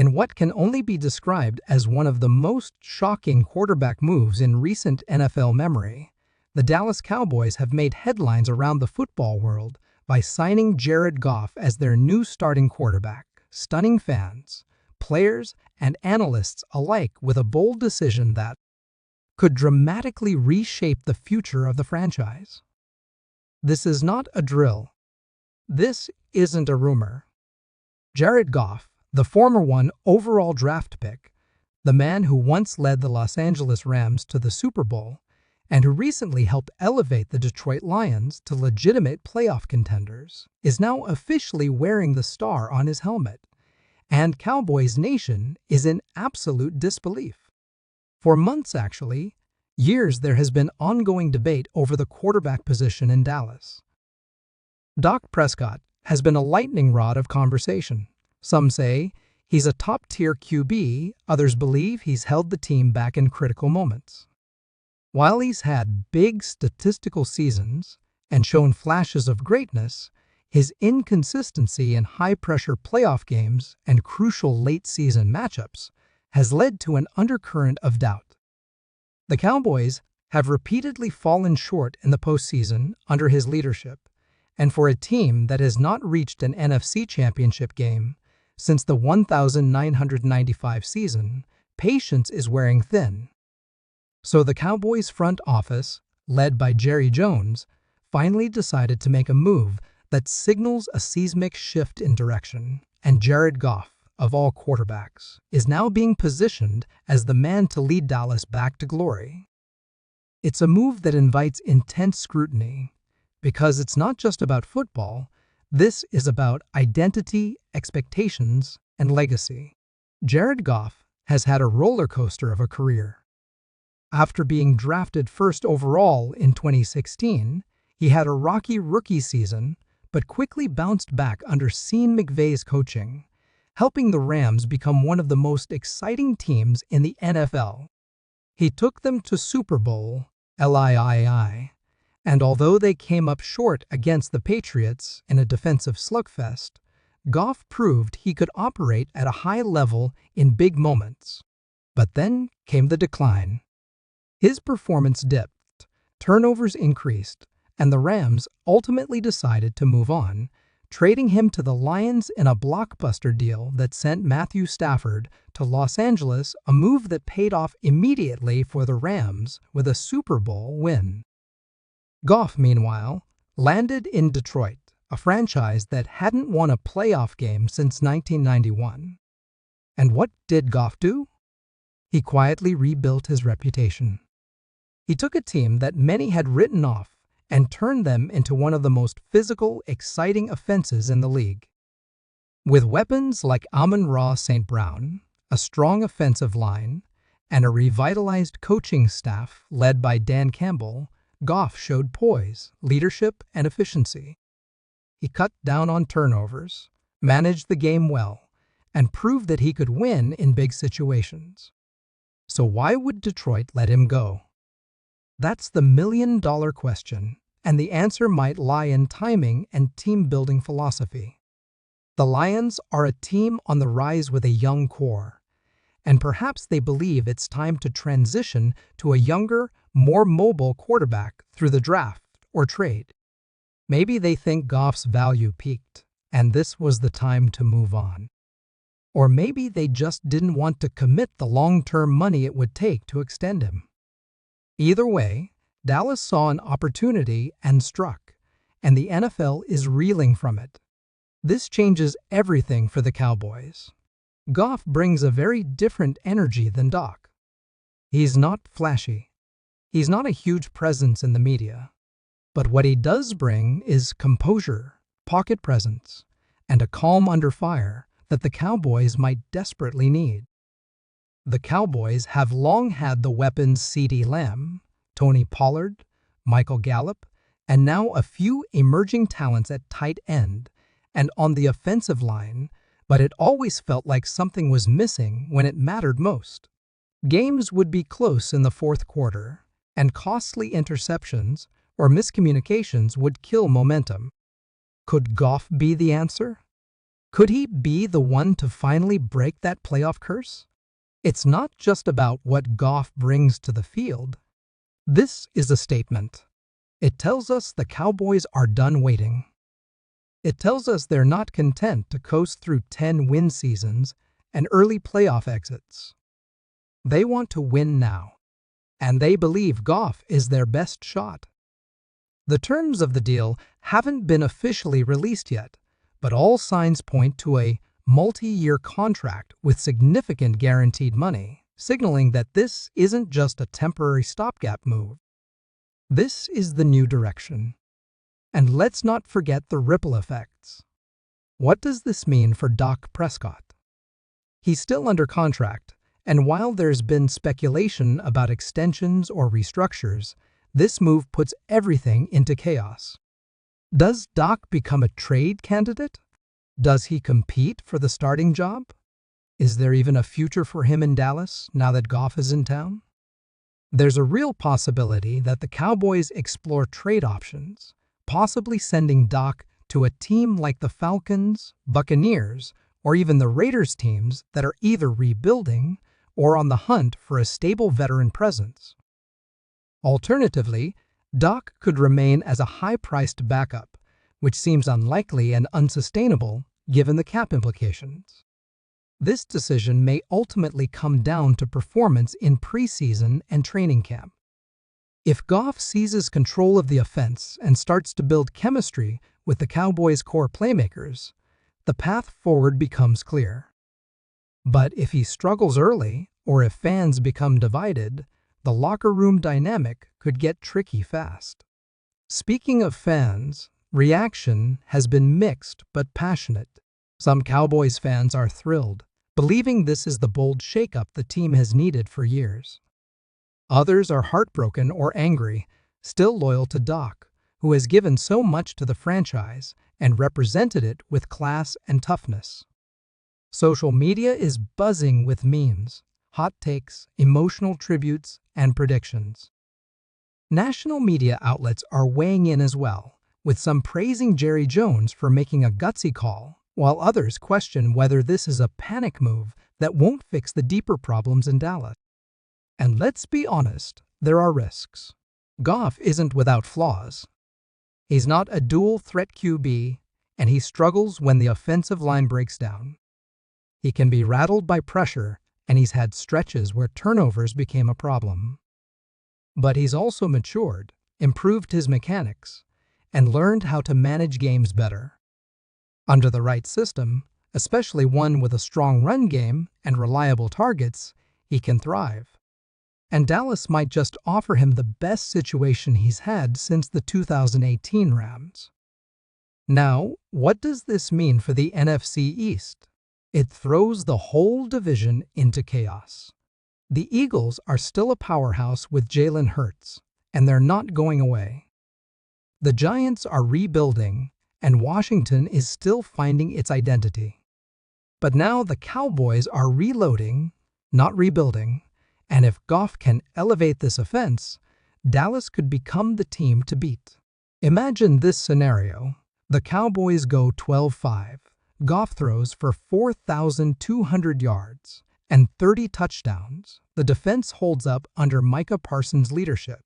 In what can only be described as one of the most shocking quarterback moves in recent NFL memory, the Dallas Cowboys have made headlines around the football world by signing Jared Goff as their new starting quarterback, stunning fans, players, and analysts alike with a bold decision that could dramatically reshape the future of the franchise. This is not a drill. This isn't a rumor. Jared Goff, the former overall draft pick, the man who once led the Los Angeles Rams to the Super Bowl and who recently helped elevate the Detroit Lions to legitimate playoff contenders, is now officially wearing the star on his helmet, and Cowboys Nation is in absolute disbelief. For months, actually, years, there has been ongoing debate over the quarterback position in Dallas. Dak Prescott has been a lightning rod of conversation. Some say he's a top-tier QB, others believe he's held the team back in critical moments. While he's had big statistical seasons and shown flashes of greatness, his inconsistency in high-pressure playoff games and crucial late-season matchups has led to an undercurrent of doubt. The Cowboys have repeatedly fallen short in the postseason under his leadership, and for a team that has not reached an NFC championship game since the 1995 season, patience is wearing thin. So the Cowboys front office, led by Jerry Jones, finally decided to make a move that signals a seismic shift in direction, and Jared Goff, of all quarterbacks, is now being positioned as the man to lead Dallas back to glory. It's a move that invites intense scrutiny, because it's not just about football. This is about identity, expectations, and legacy. Jared Goff has had a roller coaster of a career. After being drafted first overall in 2016, he had a rocky rookie season, but quickly bounced back under Sean McVay's coaching, helping the Rams become one of the most exciting teams in the NFL. He took them to Super Bowl LIII, and although they came up short against the Patriots in a defensive slugfest, Goff proved he could operate at a high level in big moments. But then came the decline. His performance dipped, turnovers increased, and the Rams ultimately decided to move on, trading him to the Lions in a blockbuster deal that sent Matthew Stafford to Los Angeles, a move that paid off immediately for the Rams with a Super Bowl win. Goff, meanwhile, landed in Detroit, a franchise that hadn't won a playoff game since 1991. And what did Goff do? He quietly rebuilt his reputation. He took a team that many had written off and turned them into one of the most physical, exciting offenses in the league. With weapons like Amon-Ra St. Brown, a strong offensive line, and a revitalized coaching staff led by Dan Campbell, Goff showed poise, leadership, and efficiency. He cut down on turnovers, managed the game well, and proved that he could win in big situations. So why would Detroit let him go? That's the million-dollar question, and the answer might lie in timing and team-building philosophy. The Lions are a team on the rise with a young core, and perhaps they believe it's time to transition to a younger, more mobile quarterback through the draft or trade. Maybe they think Goff's value peaked, and this was the time to move on. Or maybe they just didn't want to commit the long-term money it would take to extend him. Either way, Dallas saw an opportunity and struck, and the NFL is reeling from it. This changes everything for the Cowboys. Goff brings a very different energy than Dak. He's not flashy. He's not a huge presence in the media. But what he does bring is composure, pocket presence, and a calm under fire that the Cowboys might desperately need. The Cowboys have long had the weapons CeeDee Lamb, Tony Pollard, Michael Gallup, and now a few emerging talents at tight end and on the offensive line, but it always felt like something was missing when it mattered most. Games would be close in the fourth quarter, and costly interceptions or miscommunications would kill momentum. Could Goff be the answer? Could he be the one to finally break that playoff curse? It's not just about what Goff brings to the field. This is a statement. It tells us the Cowboys are done waiting. It tells us they're not content to coast through 10-win seasons and early playoff exits. They want to win now, and they believe Goff is their best shot. The terms of the deal haven't been officially released yet, but all signs point to a multi-year contract with significant guaranteed money, signaling that this isn't just a temporary stopgap move. This is the new direction. And let's not forget the ripple effects. What does this mean for Dak Prescott? He's still under contract, and while there's been speculation about extensions or restructures, this move puts everything into chaos. Does Dak become a trade candidate? Does he compete for the starting job? Is there even a future for him in Dallas now that Goff is in town? There's a real possibility that the Cowboys explore trade options, possibly sending Dak to a team like the Falcons, Buccaneers, or even the Raiders teams that are either rebuilding or on the hunt for a stable veteran presence. Alternatively, Dak could remain as a high-priced backup, which seems unlikely and unsustainable given the cap implications. This decision may ultimately come down to performance in preseason and training camp. If Goff seizes control of the offense and starts to build chemistry with the Cowboys' core playmakers, the path forward becomes clear. But if he struggles early, or if fans become divided, the locker room dynamic could get tricky fast. Speaking of fans, reaction has been mixed but passionate. Some Cowboys fans are thrilled, believing this is the bold shakeup the team has needed for years. Others are heartbroken or angry, still loyal to Dak, who has given so much to the franchise and represented it with class and toughness. Social media is buzzing with memes, hot takes, emotional tributes, and predictions. National media outlets are weighing in as well, with some praising Jerry Jones for making a gutsy call, while others question whether this is a panic move that won't fix the deeper problems in Dallas. And let's be honest, there are risks. Goff isn't without flaws. He's not a dual-threat QB, and he struggles when the offensive line breaks down. He can be rattled by pressure, and he's had stretches where turnovers became a problem. But he's also matured, improved his mechanics, and learned how to manage games better. Under the right system, especially one with a strong run game and reliable targets, he can thrive. And Dallas might just offer him the best situation he's had since the 2018 Rams. Now, what does this mean for the NFC East? It throws the whole division into chaos. The Eagles are still a powerhouse with Jalen Hurts, and they're not going away. The Giants are rebuilding, and Washington is still finding its identity. But now the Cowboys are reloading, not rebuilding, and if Goff can elevate this offense, Dallas could become the team to beat. Imagine this scenario. The Cowboys go 12-5. Goff throws for 4,200 yards and 30 touchdowns. The defense holds up under Micah Parsons' leadership,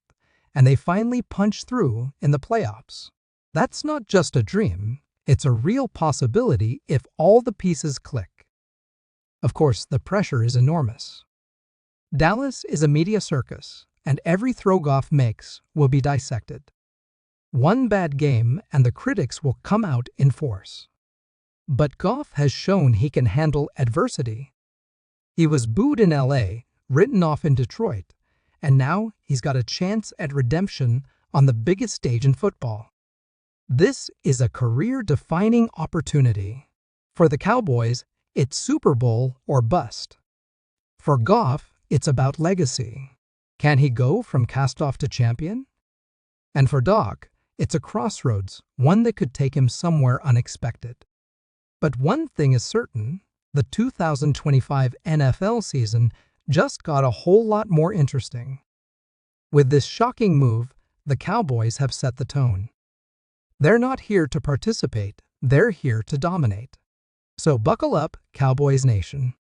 and they finally punch through in the playoffs. That's not just a dream, it's a real possibility if all the pieces click. Of course, the pressure is enormous. Dallas is a media circus, and every throw Goff makes will be dissected. One bad game and the critics will come out in force. But Goff has shown he can handle adversity. He was booed in LA, written off in Detroit, and now he's got a chance at redemption on the biggest stage in football. This is a career-defining opportunity. For the Cowboys, it's Super Bowl or bust. For Goff, it's about legacy. Can he go from cast-off to champion? And for Dak, it's a crossroads, one that could take him somewhere unexpected. But one thing is certain, the 2025 NFL season just got a whole lot more interesting. With this shocking move, the Cowboys have set the tone. They're not here to participate, they're here to dominate. So buckle up, Cowboys Nation.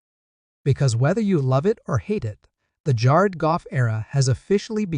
Because whether you love it or hate it, the Jared Goff era has officially begun.